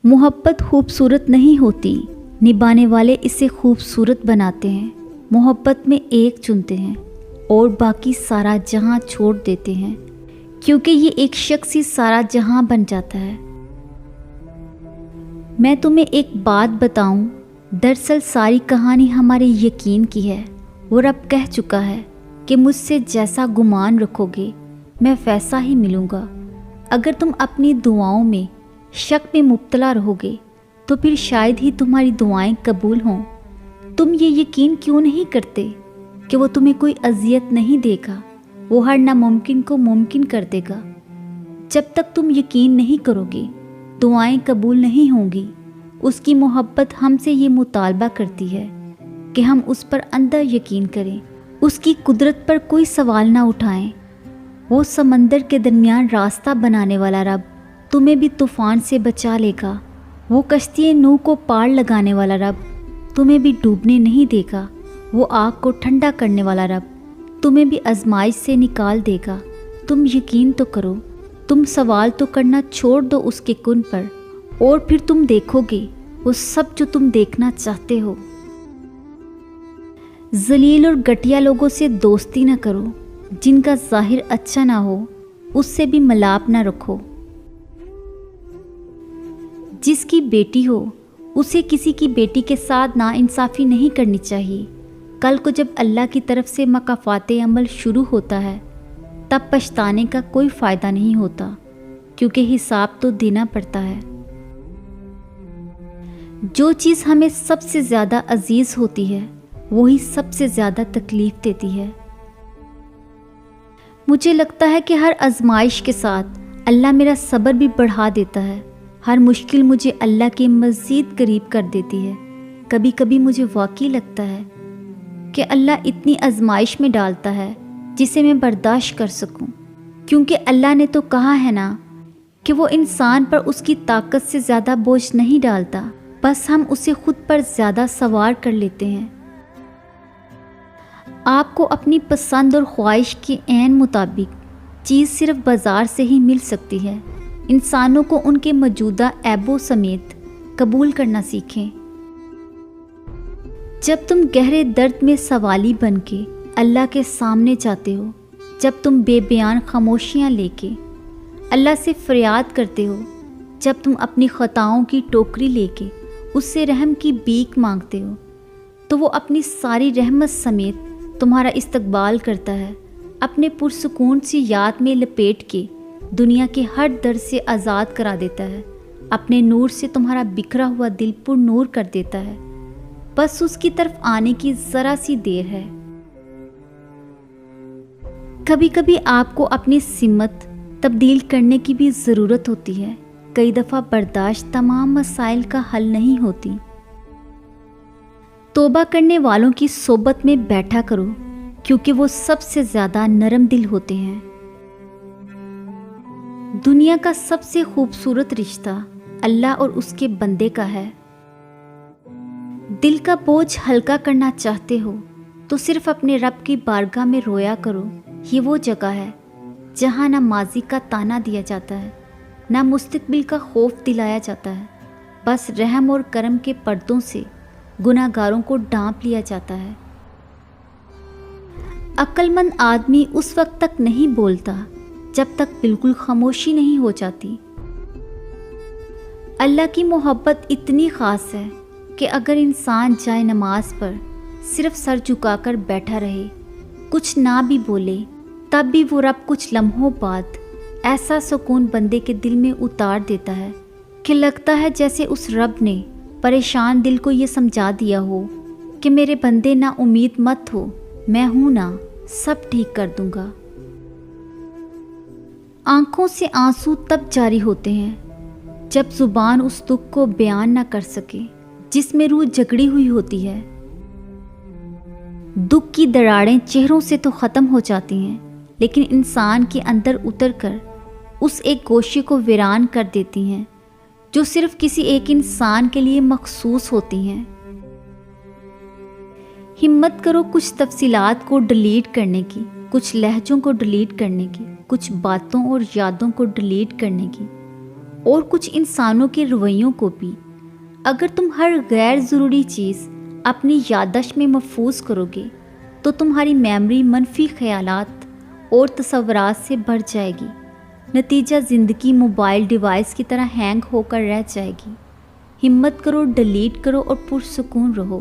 मोहब्बत खूबसूरत नहीं होती, निभाने वाले इसे खूबसूरत बनाते हैं। मोहब्बत में एक चुनते हैं और बाकी सारा जहां छोड़ देते हैं, क्योंकि ये एक शख्स ही सारा जहां बन जाता है। मैं तुम्हें एक बात बताऊं, दरअसल सारी कहानी हमारे यकीन की है। वो रब कह चुका है कि मुझसे जैसा गुमान रखोगे मैं वैसा ही मिलूँगा। अगर तुम अपनी दुआओं में शक में मुब्तला रहोगे तो फिर शायद ही तुम्हारी दुआएं कबूल हों। तुम ये यकीन क्यों नहीं करते कि वो तुम्हें कोई अजियत नहीं देगा, वो हर नामुमकिन को मुमकिन कर देगा। जब तक तुम यकीन नहीं करोगे दुआएं कबूल नहीं होंगी। उसकी मोहब्बत हमसे ये मुतालबा करती है कि हम उस पर अंधा यकीन करें, उसकी कुदरत पर कोई सवाल ना उठाएं। वो समंदर के दरमियान रास्ता बनाने वाला रब तुम्हें भी तूफ़ान से बचा लेगा। वो कश्ती नूह को पार लगाने वाला रब तुम्हें भी डूबने नहीं देगा। वो आग को ठंडा करने वाला रब तुम्हें भी आजमाइश से निकाल देगा। तुम यकीन तो करो, तुम सवाल तो करना छोड़ दो उसके कुन पर, और फिर तुम देखोगे वो सब जो तुम देखना चाहते हो। जलील और घटिया लोगों से दोस्ती ना करो, जिनका ज़ाहिर अच्छा ना हो उससे भी मलाप ना रखो। जिसकी बेटी हो उसे किसी की बेटी के साथ नाइंसाफ़ी नहीं करनी चाहिए। कल को जब अल्लाह की तरफ से मकाफ़ाते अमल शुरू होता है तब पछताने का कोई फ़ायदा नहीं होता, क्योंकि हिसाब तो देना पड़ता है। जो चीज़ हमें सबसे ज़्यादा अजीज़ होती है वही सबसे ज़्यादा तकलीफ़ देती है। मुझे लगता है कि हर आजमाइश के साथ अल्लाह मेरा सब्र भी बढ़ा देता है। हर मुश्किल मुझे अल्लाह के मज़ीद करीब कर देती है। कभी कभी मुझे वाकई लगता है कि अल्लाह इतनी आजमाइश में डालता है जिसे मैं बर्दाश्त कर सकूं, क्योंकि अल्लाह ने तो कहा है ना कि वो इंसान पर उसकी ताकत से ज़्यादा बोझ नहीं डालता, बस हम उसे खुद पर ज़्यादा सवार कर लेते हैं। आपको अपनी पसंद और ख्वाहिश के ऐन मुताबिक चीज़ सिर्फ बाज़ार से ही मिल सकती है। इंसानों को उनके मौजूदा ऐबों समेत कबूल करना सीखें। जब तुम गहरे दर्द में सवाली बन के अल्लाह के सामने जाते हो, जब तुम बेबयान खामोशियाँ लेके अल्लाह से फरियाद करते हो, जब तुम अपनी ख़ताओं की टोकरी लेके उससे रहम की भीख मांगते हो, तो वो अपनी सारी रहमत समेत तुम्हारा इस्तकबाल करता है। अपने पुरसुकून सी याद में लपेट के दुनिया के हर दर्द से आज़ाद करा देता है। अपने नूर से तुम्हारा बिखरा हुआ दिल पुर नूर कर देता है। बस उसकी तरफ आने की ज़रा सी देर है। कभी कभी आपको अपनी सिमत तब्दील करने की भी ज़रूरत होती है। कई दफ़ा बर्दाश्त तमाम मसाइल का हल नहीं होती। तौबा करने वालों की सोबत में बैठा करो, क्योंकि वो सबसे ज़्यादा नरम दिल होते हैं। दुनिया का सबसे खूबसूरत रिश्ता अल्लाह और उसके बंदे का है। दिल का बोझ हल्का करना चाहते हो तो सिर्फ अपने रब की बारगाह में रोया करो। ये वो जगह है जहाँ ना माजी का ताना दिया जाता है, ना मुस्तकबिल का खौफ दिलाया जाता है। बस रहम और करम के पर्दों से गुनाहगारों को ढांप लिया जाता है। अक्लमंद आदमी उस वक्त तक नहीं बोलता जब तक बिल्कुल खामोशी नहीं हो जाती। अल्लाह की मोहब्बत इतनी ख़ास है कि अगर इंसान जाए नमाज पर सिर्फ सर झुकाकर बैठा रहे, कुछ ना भी बोले, तब भी वो रब कुछ लम्हों बाद ऐसा सुकून बंदे के दिल में उतार देता है कि लगता है जैसे उस रब ने परेशान दिल को ये समझा दिया हो कि मेरे बंदे ना उम्मीद मत हो, मैं हूँ ना, सब ठीक कर दूँगा। आँखों से आंसू तब जारी होते हैं जब ज़ुबान उस दुख को बयान ना कर सके जिसमें रूह जकड़ी हुई होती है। दुख की दरारें चेहरों से तो ख़त्म हो जाती हैं, लेकिन इंसान के अंदर उतर कर उस एक गोशी को वीरान कर देती हैं जो सिर्फ किसी एक इंसान के लिए मखसूस होती हैं। हिम्मत करो कुछ तफसीलात को डिलीट करने की, कुछ लहजों को डिलीट करने की, कुछ बातों और यादों को डिलीट करने की, اور کچھ انسانوں کے رویوں کو بھی۔ اگر تم ہر غیر ضروری چیز اپنی یادداشت میں محفوظ کرو گے تو تمہاری میموری منفی خیالات اور تصورات سے بھر جائے گی۔ نتیجہ زندگی موبائل ڈیوائس کی طرح ہینگ ہو کر رہ جائے گی۔ ہمت کرو، ڈیلیٹ کرو اور پرسکون رہو۔